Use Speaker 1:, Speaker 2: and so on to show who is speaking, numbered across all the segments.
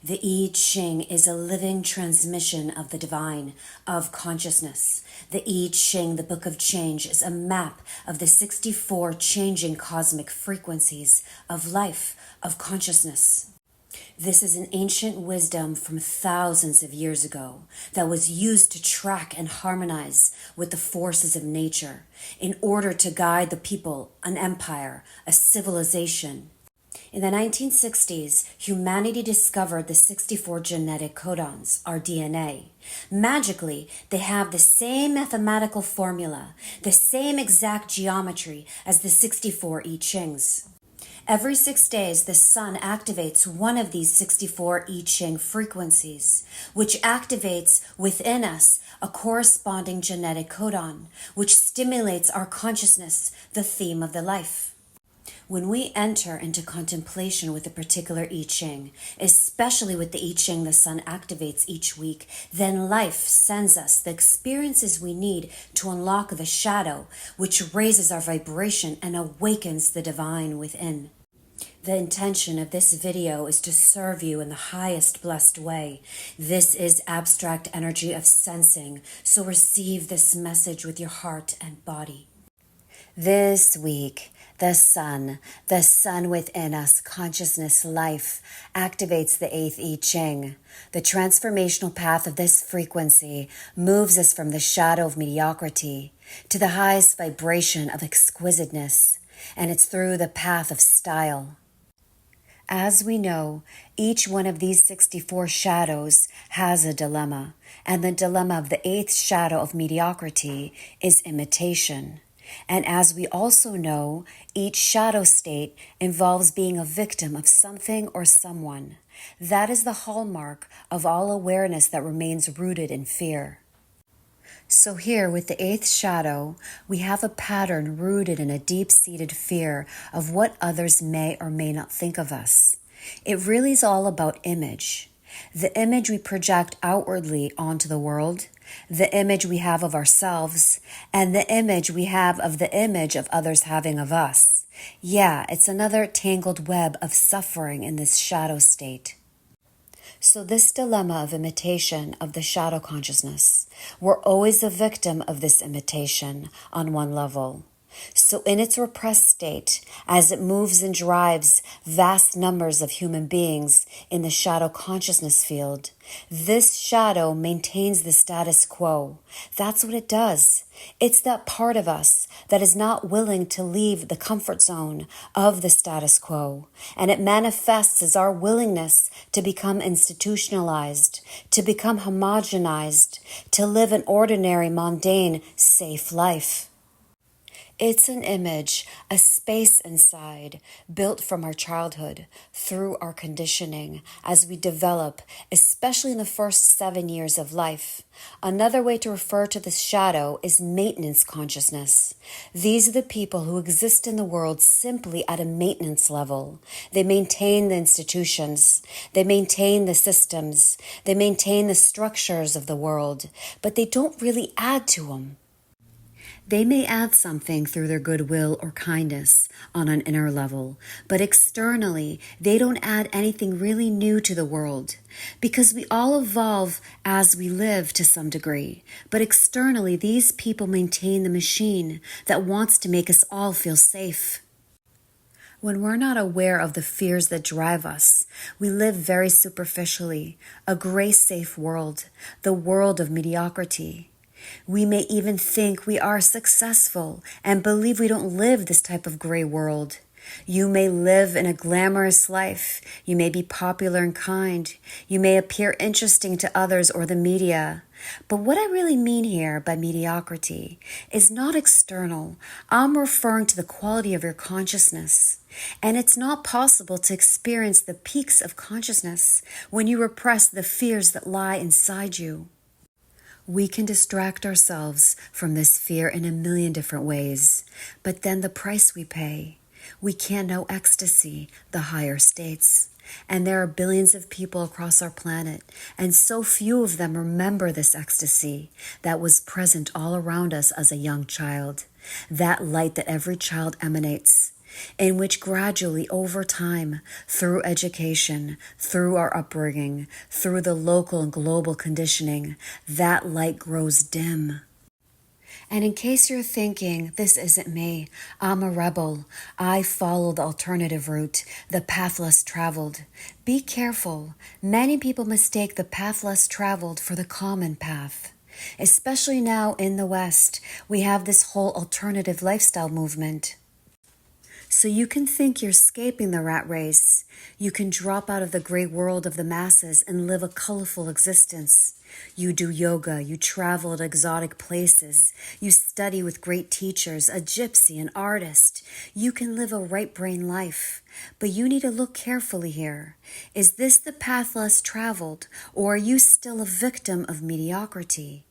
Speaker 1: The I Ching is a living transmission of the divine, of consciousness. The I Ching, the Book of Change, is a map of the 64 changing cosmic frequencies of life, of consciousness. This is an ancient wisdom from thousands of years ago that was used to track and harmonize with the forces of nature in order to guide the people, an empire, a civilization. In the 1960s, humanity discovered the 64 genetic codons, our DNA. Magically, they have the same mathematical formula, the same exact geometry as the 64 I Chings. Every 6 days, the sun activates one of these 64 I Ching frequencies, which activates within us a corresponding genetic codon, which stimulates our consciousness, the theme of the life. When we enter into contemplation with a particular I Ching, especially with the I Ching the sun activates each week, then life sends us the experiences we need to unlock the shadow, which raises our vibration and awakens the divine within. The intention of this video is to serve you in the highest blessed way. This is abstract energy of sensing, so receive this message with your heart and body. This week, the sun within us, consciousness, life, activates the 8th I Ching. The transformational path of this frequency moves us from the shadow of mediocrity to the highest vibration of exquisiteness, and it's through the path of style. As we know, each one of these 64 shadows has a dilemma, and the dilemma of the 8th shadow of mediocrity is imitation. And as we also know, each shadow state involves being a victim of something or someone. That is the hallmark of all awareness that remains rooted in fear. So here with the 8th shadow, we have a pattern rooted in a deep-seated fear of what others may or may not think of us. It really is all about image. The image we project outwardly onto the world, the image we have of ourselves, and the image we have of the image of others having of us. Yeah, it's another tangled web of suffering in this shadow state. So this dilemma of imitation of the shadow consciousness, we're always a victim of this imitation on one level. So in its repressed state, as it moves and drives vast numbers of human beings in the shadow consciousness field, this shadow maintains the status quo. That's what it does. It's that part of us that is not willing to leave the comfort zone of the status quo, and it manifests as our willingness to become institutionalized, to become homogenized, to live an ordinary, mundane, safe life. It's an image, a space inside, built from our childhood, through our conditioning, as we develop, especially in the first 7 years of life. Another way to refer to this shadow is maintenance consciousness. These are the people who exist in the world simply at a maintenance level. They maintain the institutions, they maintain the systems, they maintain the structures of the world, but they don't really add to them. They may add something through their goodwill or kindness on an inner level, but externally, they don't add anything really new to the world, because we all evolve as we live to some degree. But externally, these people maintain the machine that wants to make us all feel safe. When we're not aware of the fears that drive us, we live very superficially, a gray safe world, the world of mediocrity. We may even think we are successful and believe we don't live this type of gray world. You may live in a glamorous life. You may be popular and kind. You may appear interesting to others or the media. But what I really mean here by mediocrity is not external. I'm referring to the quality of your consciousness. And it's not possible to experience the peaks of consciousness when you repress the fears that lie inside you. We can distract ourselves from this fear in a million different ways, but then the price we pay, we can't know ecstasy, the higher states. And there are billions of people across our planet, and so few of them remember this ecstasy that was present all around us as a young child, that light that every child emanates. in which gradually over time, through education, through our upbringing, through the local and global conditioning, that light grows dim. And in case you're thinking, this isn't me, I'm a rebel, I follow the alternative route, the path less traveled. Be careful. Many people mistake the path less traveled for the common path. Especially now in the West, we have this whole alternative lifestyle movement. So you can think you're escaping the rat race. You can drop out of the gray world of the masses and live a colorful existence. You do yoga, you travel to exotic places, you study with great teachers, a gypsy, an artist. You can live a right brain life. But you need to look carefully here. Is this the path less traveled, or are you still a victim of mediocrity?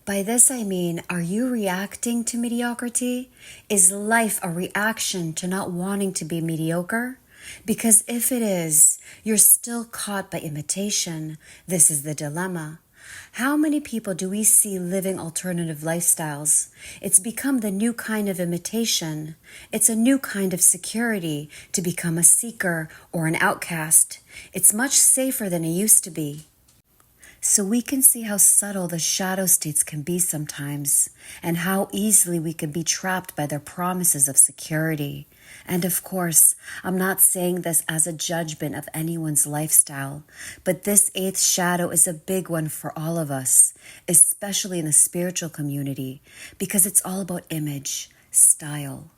Speaker 1: By this I mean, are you reacting to mediocrity? Is life a reaction to not wanting to be mediocre? Because if it is, you're still caught by imitation. This is the dilemma. How many people do we see living alternative lifestyles? It's become the new kind of imitation. It's a new kind of security to become a seeker or an outcast. It's much safer than it used to be. So we can see how subtle the shadow states can be sometimes, and how easily we can be trapped by their promises of security. And of course, I'm not saying this as a judgment of anyone's lifestyle, but this eighth shadow is a big one for all of us, especially in the spiritual community, because it's all about image, style.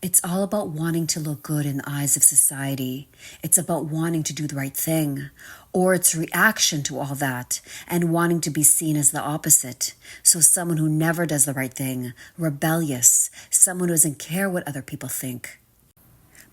Speaker 1: It's all about wanting to look good in the eyes of society. It's about wanting to do the right thing, or its reaction to all that, and wanting to be seen as the opposite. So someone who never does the right thing, rebellious, someone who doesn't care what other people think.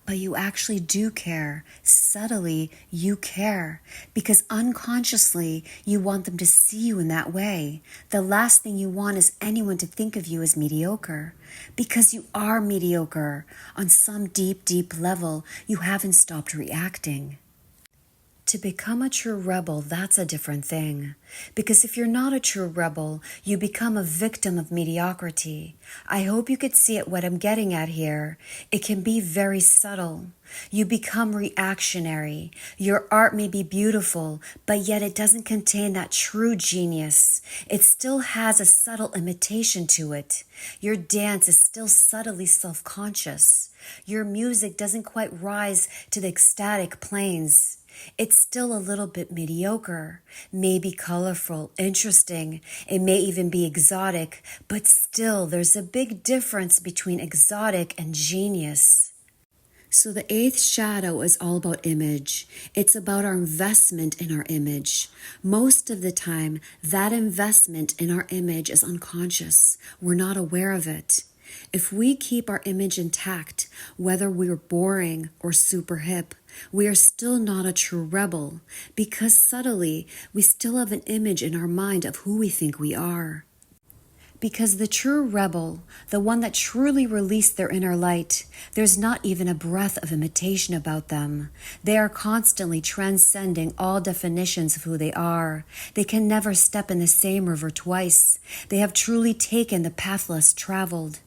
Speaker 1: But you actually do care. Subtly, you care. Because unconsciously, you want them to see you in that way. The last thing you want is anyone to think of you as mediocre. Because you are mediocre. On some deep, deep level, you haven't stopped reacting. To become a true rebel, that's a different thing. Because if you're not a true rebel, you become a victim of mediocrity. I hope you could see it, what I'm getting at here. It can be very subtle. You become reactionary. Your art may be beautiful, but yet it doesn't contain that true genius. It still has a subtle imitation to it. Your dance is still subtly self-conscious. Your music doesn't quite rise to the ecstatic planes. It's still a little bit mediocre, maybe colorful, interesting. It may even be exotic, but still there's a big difference between exotic and genius. So the eighth shadow is all about image. It's about our investment in our image. Most of the time, that investment in our image is unconscious. We're not aware of it. If we keep our image intact, whether we're boring or super hip, we are still not a true rebel, because subtly we still have an image in our mind of who we think we are. Because the true rebel, the one that truly released their inner light, there's not even a breath of imitation about them. They are constantly transcending all definitions of who they are. They can never step in the same river twice. They have truly taken the path less traveled.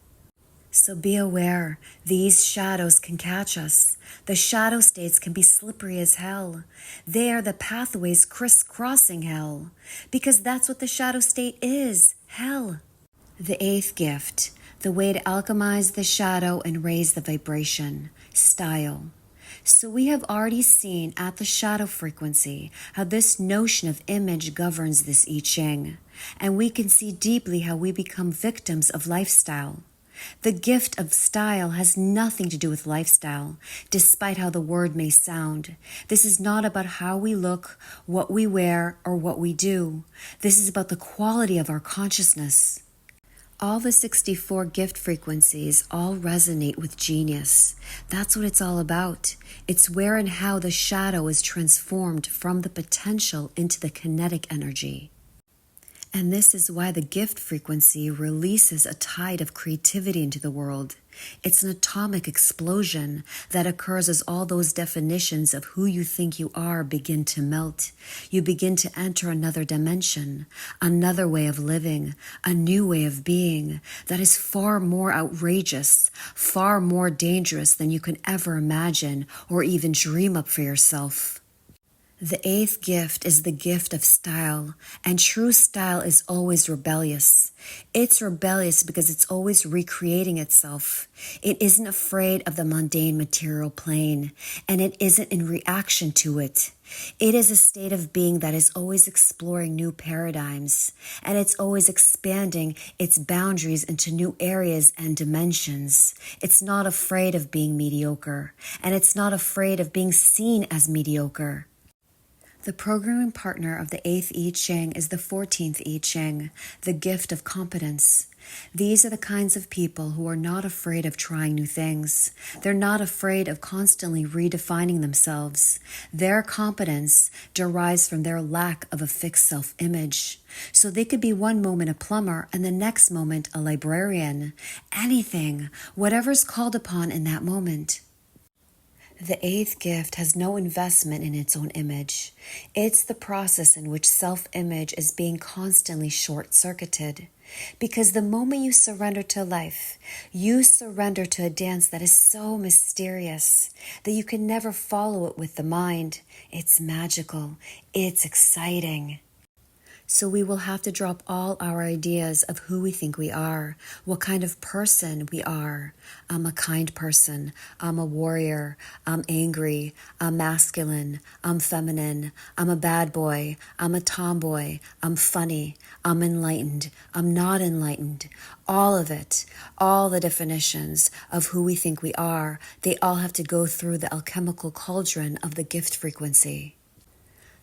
Speaker 1: So be aware, these shadows can catch us. The shadow states can be slippery as hell. They are the pathways crisscrossing hell. Because that's what the shadow state is, hell. The eighth gift, the way to alchemize the shadow and raise the vibration, style. So we have already seen at the shadow frequency how this notion of image governs this I Ching. And we can see deeply how we become victims of lifestyle. The gift of style has nothing to do with lifestyle, despite how the word may sound. This is not about how we look, what we wear, or what we do. This is about the quality of our consciousness. All the 64 gift frequencies all resonate with genius. That's what it's all about. It's where and how the shadow is transformed from the potential into the kinetic energy. And this is why the gift frequency releases a tide of creativity into the world. It's an atomic explosion that occurs as all those definitions of who you think you are begin to melt. You begin to enter another dimension, another way of living, a new way of being that is far more outrageous, far more dangerous than you can ever imagine or even dream up for yourself. The eighth gift is the gift of style, and true style is always rebellious. It's rebellious because it's always recreating itself. It isn't afraid of the mundane material plane, and it isn't in reaction to it. It is a state of being that is always exploring new paradigms, and it's always expanding its boundaries into new areas and dimensions. It's not afraid of being mediocre, and it's not afraid of being seen as mediocre. The programming partner of the 8th I Ching is the 14th I Ching, the gift of competence. These are the kinds of people who are not afraid of trying new things. They're not afraid of constantly redefining themselves. Their competence derives from their lack of a fixed self-image. So they could be one moment a plumber and the next moment a librarian. Anything, whatever's called upon in that moment. The eighth gift has no investment in its own image. It's the process in which self-image is being constantly short-circuited. Because the moment you surrender to life, you surrender to a dance that is so mysterious that you can never follow it with the mind. It's magical. It's exciting. So we will have to drop all our ideas of who we think we are, what kind of person we are. I'm a kind person. I'm a warrior. I'm angry. I'm masculine. I'm feminine. I'm a bad boy. I'm a tomboy. I'm funny. I'm enlightened. I'm not enlightened. All of it, all the definitions of who we think we are, they all have to go through the alchemical cauldron of the gift frequency.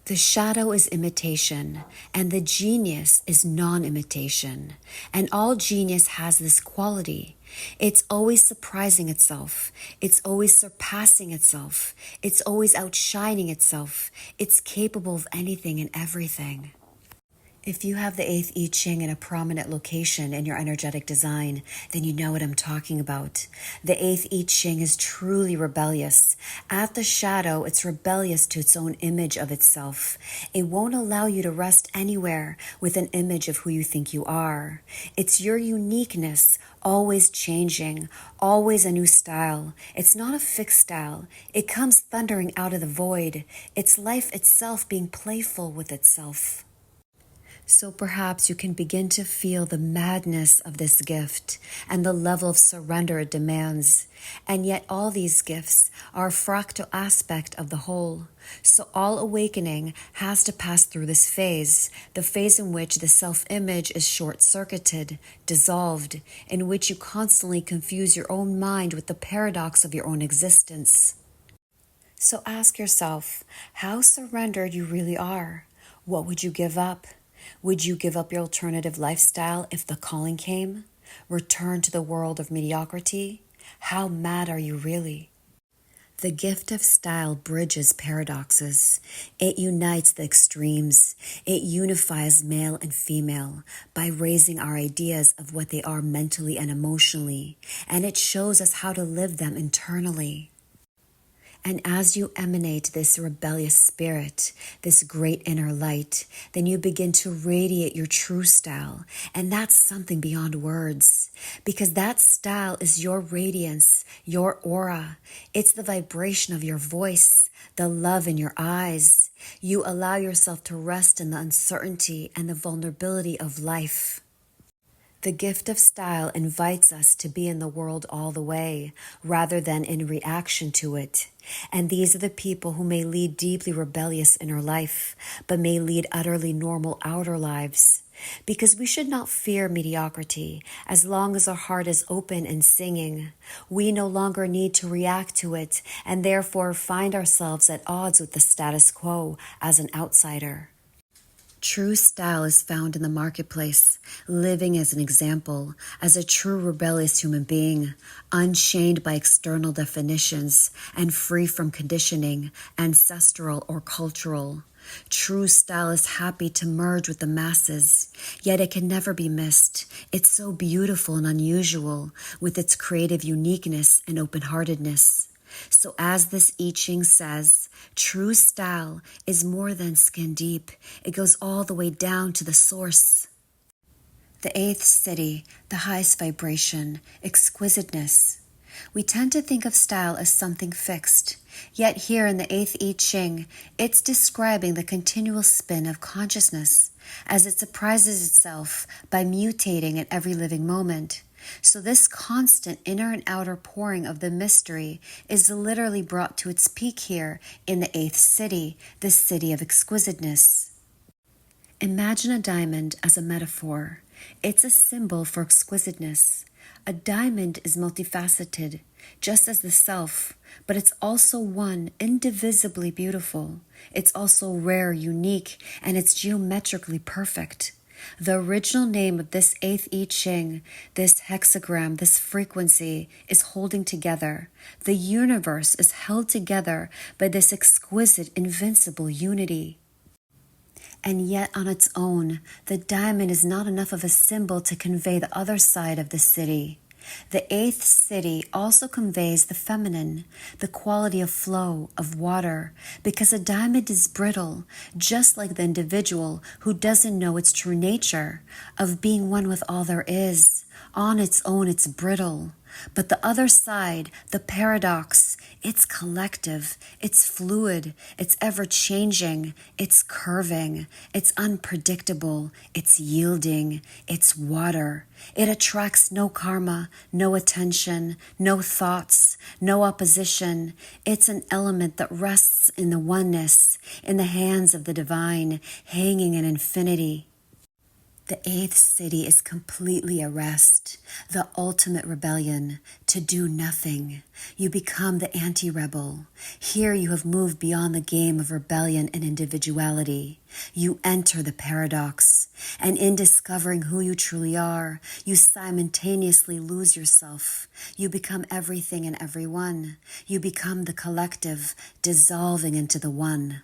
Speaker 1: The shadow is imitation, and the genius is non-imitation. And all genius has this quality. It's always surprising itself. It's always surpassing itself. It's always outshining itself. It's capable of anything and everything. If you have the 8th I Ching in a prominent location in your energetic design, then you know what I'm talking about. The 8th I Ching is truly rebellious. At the shadow, it's rebellious to its own image of itself. It won't allow you to rest anywhere with an image of who you think you are. It's your uniqueness, always changing, always a new style. It's not a fixed style. It comes thundering out of the void. It's life itself being playful with itself. So perhaps you can begin to feel the madness of this gift and the level of surrender it demands. And yet all these gifts are a fractal aspect of the whole. So all awakening has to pass through this phase, the phase in which the self-image is short-circuited, dissolved, in which you constantly confuse your own mind with the paradox of your own existence. So ask yourself how surrendered you really are. What would you give up? Would you give up your alternative lifestyle if the calling came? Return to the world of mediocrity? How mad are you really? The gift of style bridges paradoxes. It unites the extremes. It unifies male and female by raising our ideas of what they are mentally and emotionally, and it shows us how to live them internally. And as you emanate this rebellious spirit, this great inner light, then you begin to radiate your true style. And that's something beyond words, because that style is your radiance, your aura. It's the vibration of your voice, the love in your eyes. You allow yourself to rest in the uncertainty and the vulnerability of life. The gift of style invites us to be in the world all the way, rather than in reaction to it. And these are the people who may lead deeply rebellious inner life, but may lead utterly normal outer lives. Because we should not fear mediocrity, as long as our heart is open and singing. We no longer need to react to it, and therefore find ourselves at odds with the status quo as an outsider. True style is found in the marketplace, living as an example, as a true rebellious human being, unchained by external definitions and free from conditioning, ancestral or cultural. True style is happy to merge with the masses, yet it can never be missed. It's so beautiful and unusual, with its creative uniqueness and open-heartedness. So as this I Ching says, true style is more than skin deep. It goes all the way down to the source. The eighth city, the highest vibration, exquisiteness. We tend to think of style as something fixed, yet here in the eighth I Ching, it's describing the continual spin of consciousness as it surprises itself by mutating at every living moment. So this constant inner and outer pouring of the mystery is literally brought to its peak here in the eighth city, the city of exquisiteness. Imagine a diamond as a metaphor. It's a symbol for exquisiteness. A diamond is multifaceted, just as the self, but it's also one, indivisibly beautiful. It's also rare, unique, and it's geometrically perfect. The original name of this eighth I Ching, this hexagram, this frequency, is holding together. The universe is held together by this exquisite, invincible unity. And yet on its own, the diamond is not enough of a symbol to convey the other side of the city. The eighth city also conveys the feminine, the quality of flow, of water, because a diamond is brittle, just like the individual who doesn't know its true nature, of being one with all there is. On its own, it's brittle. But the other side, the paradox, it's collective, it's fluid, it's ever-changing, it's curving, it's unpredictable, it's yielding, it's water. It attracts no karma, no attention, no thoughts, no opposition. It's an element that rests in the oneness, in the hands of the divine, hanging in infinity. The eighth city is completely a rest, the ultimate rebellion, to do nothing. You become the anti-rebel. Here you have moved beyond the game of rebellion and individuality. You enter the paradox, and in discovering who you truly are, you simultaneously lose yourself. You become everything and everyone. You become the collective, dissolving into the one.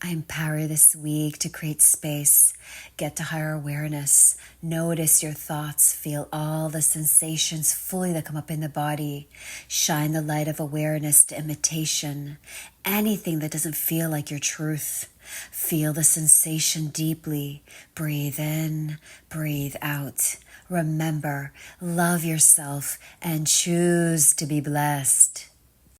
Speaker 1: I empower you this week to create space, get to higher awareness, notice your thoughts, feel all the sensations fully that come up in the body, shine the light of awareness to imitation, anything that doesn't feel like your truth. Feel the sensation deeply, breathe in, breathe out. Remember, love yourself and choose to be blessed.